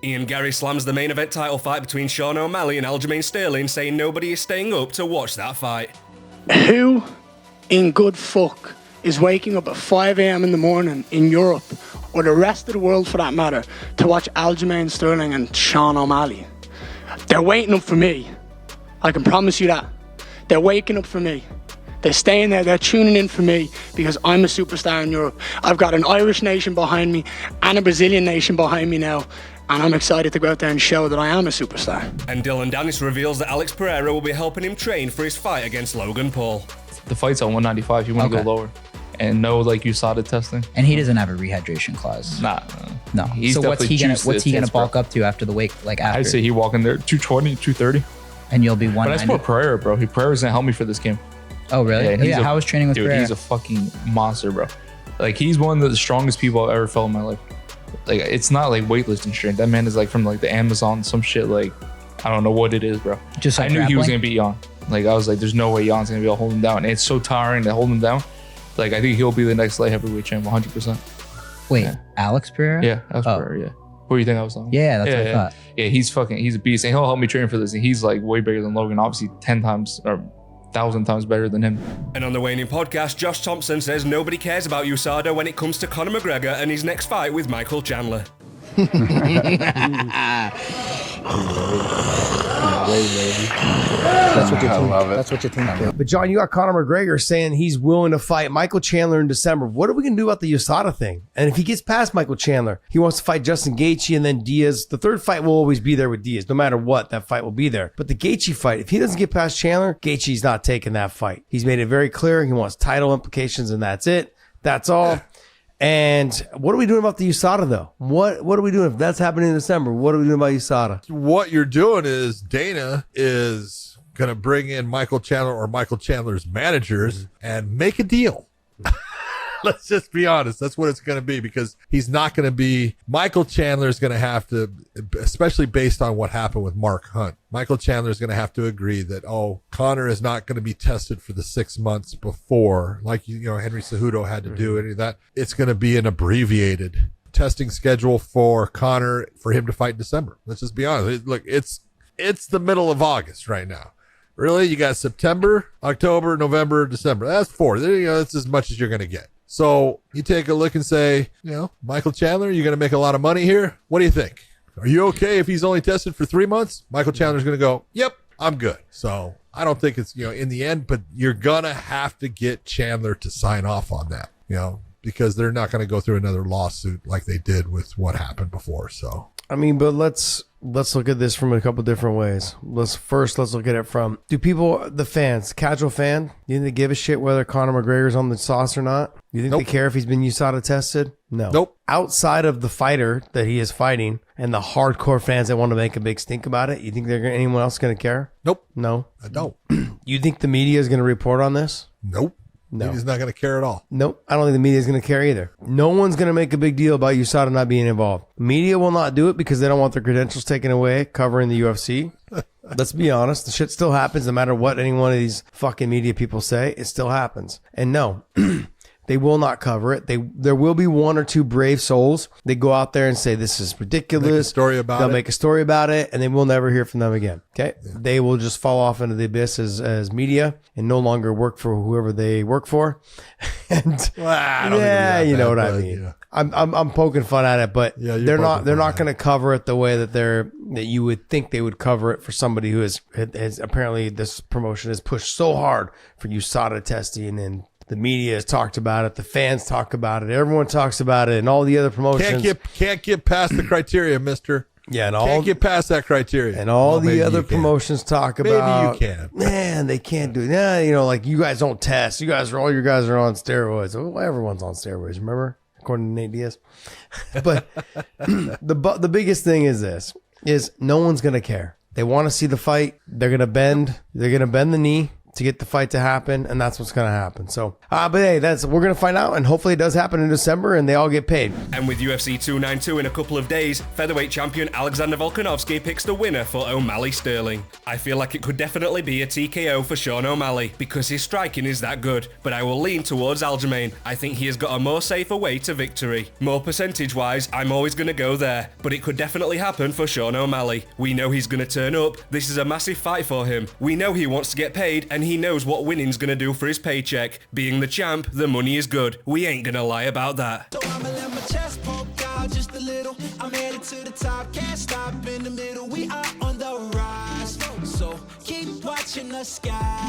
Ian Garry slams the main event title fight between Sean O'Malley and Aljamain Sterling, saying nobody is staying up to watch that fight. Who in good fuck is waking up at 5 a.m. in the morning in Europe, or the rest of the world for that matter, to watch Aljamain Sterling and Sean O'Malley? They're waiting up for me. I can promise you that. They're waking up for me. They're staying there, they're tuning in for me because I'm a superstar in Europe. I've got an Irish nation behind me and a Brazilian nation behind me now, and I'm excited to go out there and show that I am a superstar. And Dillon Danis reveals that Alex Pereira will be helping him train for his fight against Logan Paul. The fight's on 195, you want to go lower. And no, like, USADA testing. And he doesn't have a rehydration clause. Nah. No. He's so what's he gonna bulk bro. up to after the weight, like after? I'd say he walk in there 220, 230. And you'll be 190. But I support Pereira, bro. Pereira's gonna help me for this game. Oh, really? Yeah, how was training with Pereira? Dude, he's a fucking monster, bro. Like, he's one of the strongest people I've ever felt in my life. Like, it's not like weightlifting strength. That man is like from like the Amazon, some shit. Like, I don't know what it is, bro. Just like I knew he was grappling? gonna beat Jan. Like, I was like, there's no way Jan's gonna be able to hold him down. And it's so tiring to hold him down. Like, I think he'll be the next light heavyweight champ, 100%. Wait, Alex Pereira? Yeah, Alex Pereira, yeah. What do you think I was talking about? Yeah, that's what I thought. Yeah, he's a beast. And he'll help me train for this. And he's like way bigger than Logan. Obviously 10 times or 1,000 times better than him. And on the Waning podcast, Josh Thompson says nobody cares about USADA when it comes to Conor McGregor and his next fight with Michael Chandler. That's what your team, that's what your team did. But John, you got Conor McGregor saying he's willing to fight Michael Chandler in December. What are we gonna do about the USADA thing? And if he gets past Michael Chandler, he wants to fight Justin Gaethje and then Diaz. The third fight will always be there with Diaz, no matter what. That fight will be there. But the Gaethje fight, if he doesn't get past Chandler, Gaethje's not taking that fight. He's made it very clear he wants title implications, and that's it. That's all. And what are we doing about the USADA, though? What are we doing if that's happening in December? What are we doing about USADA? What you're doing is Dana is going to bring in Michael Chandler or Michael Chandler's managers and make a deal. Let's just be honest. That's what it's going to be, because he's not going to be. Michael Chandler is going to have to, especially based on what happened with Mark Hunt. Michael Chandler is going to have to agree that, Conor is not going to be tested for the 6 months before, like, Henry Cejudo had to do any of that. It's going to be an abbreviated testing schedule for Conor for him to fight in December. Let's just be honest. Look, it's the middle of August right now. Really? You got September, October, November, December. That's 4. That's as much as you're going to get. So you take a look and say, Michael Chandler, you're going to make a lot of money here. What do you think? Are you okay if he's only tested for 3 months? Michael Chandler's going to go, yep, I'm good. So I don't think it's, in the end, but you're going to have to get Chandler to sign off on that, because they're not going to go through another lawsuit like they did with what happened before. So, I mean, but let's look at this from a couple different ways. Let's look at it from, do people, the fans, casual fan, you think they give a shit whether Conor McGregor's on the sauce or not? You think they care if he's been USADA tested? No. Nope. Outside of the fighter that he is fighting and the hardcore fans that want to make a big stink about it, you think anyone else going to care? Nope. No. I don't. You think the media is going to report on this? Nope. No. He's not going to care at all. Nope. I don't think the media is going to care either. No one's going to make a big deal about USADA not being involved. Media will not do it because they don't want their credentials taken away covering the UFC. Let's be honest. The shit still happens no matter what any one of these fucking media people say. It still happens. And no, they will not cover it. There will be one or two brave souls. They go out there and say, this is ridiculous. Make a story about They'll it. make a story about it, and they will never hear from them again. Okay. Yeah. They will just fall off into the abyss as media and no longer work for whoever they work for. And you know what I mean. Yeah. I'm poking fun at it, but they're not going to cover it the way that you would think they would cover it for somebody who has apparently this promotion has pushed so hard for USADA testing, and the media has talked about it, the fans talk about it, everyone talks about it, and all the other promotions can't get past the criteria, mister. Yeah, and can't get past that criteria. And all the other promotions talk about, maybe you can. Man, they can't do it. Yeah, like, you guys don't test. All you guys are on steroids. Well, everyone's on steroids, remember? According to Nate Diaz. But the biggest thing is no one's going to care. They want to see the fight. They're going to bend the knee to get the fight to happen, and that's what's going to happen. So, but hey, we're going to find out, and hopefully it does happen in December, and they all get paid. And with UFC 292 in a couple of days, featherweight champion Alexander Volkanovski picks the winner for O'Malley Sterling. I feel like it could definitely be a TKO for Sean O'Malley because his striking is that good, but I will lean towards Aljamain. I think he has got a more safer way to victory. More percentage-wise, I'm always going to go there, but it could definitely happen for Sean O'Malley. We know he's going to turn up. This is a massive fight for him. We know he wants to get paid, and he knows what winning's going to do for his paycheck. Being the champ, the money is good. We ain't going to lie about that. So I'ma let my chest poke out just a little. I'm headed to the top, can't stop in the middle. We are on the rise, so keep watching the sky.